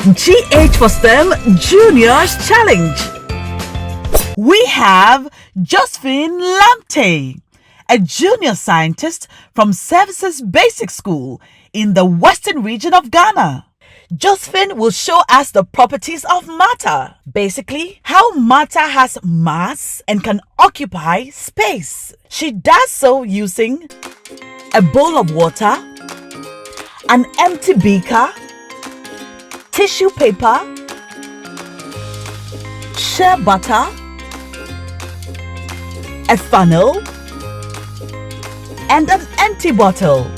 GH4STEM JUNEOS Challenge. We have Josephine Lamptey, a junior scientist from Services Basic School in the western region of Ghana. Josephine will show us the properties of matter, basically how matter has mass and can occupy space. She does so using a bowl of water, an empty beaker, tissue paper, shea butter, a funnel, and an empty bottle.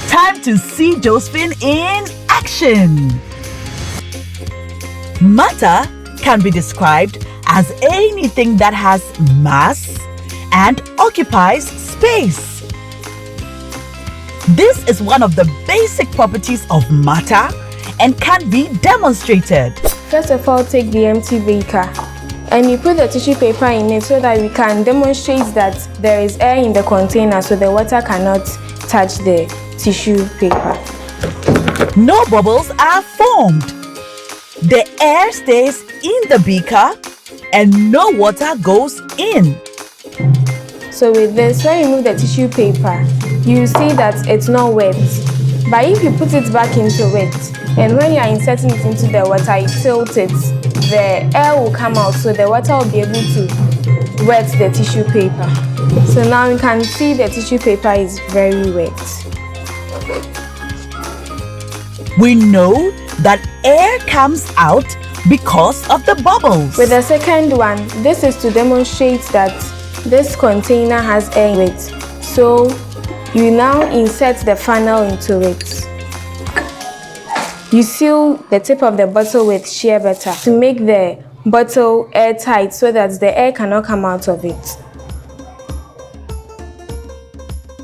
Time to see Josephine in action. Matter can be described as anything that has mass and occupies space. This is one of the basic properties of matter and can be demonstrated. First of all, take the empty beaker and you put the tissue paper in it so that we can demonstrate that there is air in the container so the water cannot touch the tissue paper. No bubbles are formed. The air stays in the beaker and no water goes in. So with this, when you remove the tissue paper, you see that it's not wet. But if you put it back into it, and when you are inserting it into the water, you tilt it, the air will come out, so the water will be able to wet the tissue paper. So now you can see the tissue paper is very wet. We know that air comes out because of the bubbles. With the second one, this is to demonstrate that this container has air in it. So you now insert the funnel into it. You seal the tip of the bottle with shea butter to make the bottle airtight so that the air cannot come out of it.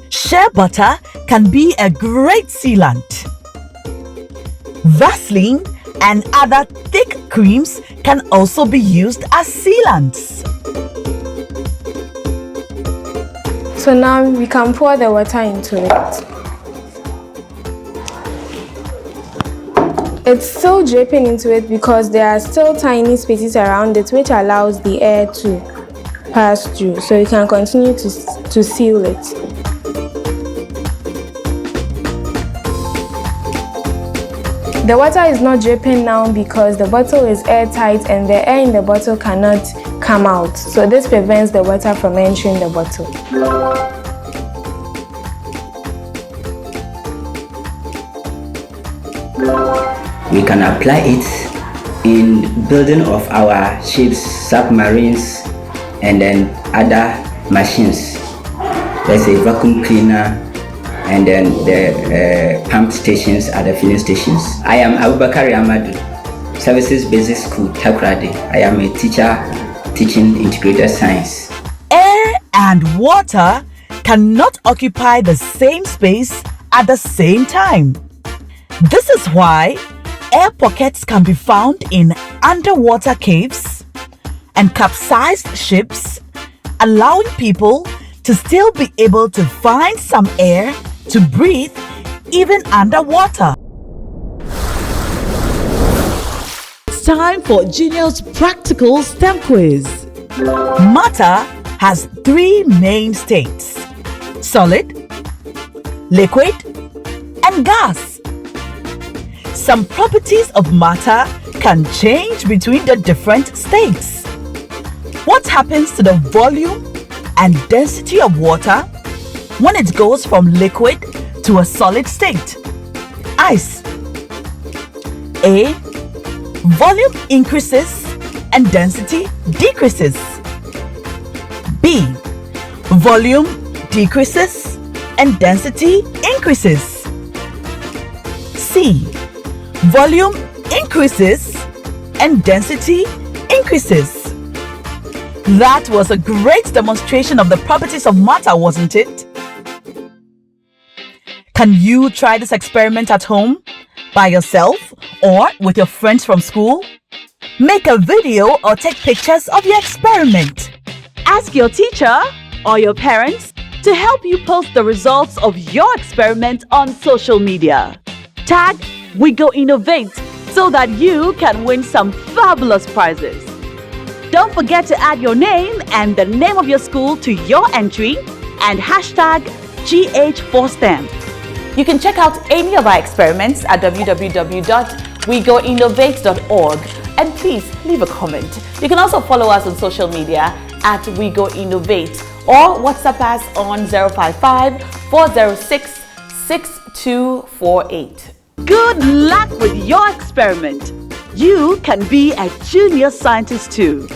Shea butter can be a great sealant. Vaseline and other thick creams can also be used as sealants. So now we can pour the water into it. It's still dripping into it because there are still tiny spaces around it which allows the air to pass through. So you can continue to seal it. The water is not dripping now because the bottle is airtight and the air in the bottle cannot come out. So this prevents the water from entering the bottle. We can apply it in building of our ships, submarines, and then other machines. There's a vacuum cleaner and then the pump stations at the filling stations. I am Abubakar Amadu, Services Basic School, Takoradi. I am a teacher teaching integrated science. Air and water cannot occupy the same space at the same time. This is why air pockets can be found in underwater caves and capsized ships, allowing people to still be able to find some air to breathe even underwater. It's time for JUNEOS Practical STEM Quiz. Matter has three main states: solid, liquid, and gas. Some properties of matter can change between the different states. What happens to the volume and density of water when it goes from liquid to a solid state? Ice. A. Volume increases and density decreases. B. Volume decreases and density increases. C. Volume increases and density increases. That was a great demonstration of the properties of matter, wasn't it? Can you try this experiment at home, by yourself, or with your friends from school? Make a video or take pictures of your experiment. Ask your teacher or your parents to help you post the results of your experiment on social media. Tag We Go Innovate so that you can win some fabulous prizes. Don't forget to add your name and the name of your school to your entry and hashtag GH4STEM. You can check out any of our experiments at www.wegoinnovate.org and please leave a comment. You can also follow us on social media at WeGoInnovate or WhatsApp us on 055 406 6248. Good luck with your experiment. You can be a junior scientist too.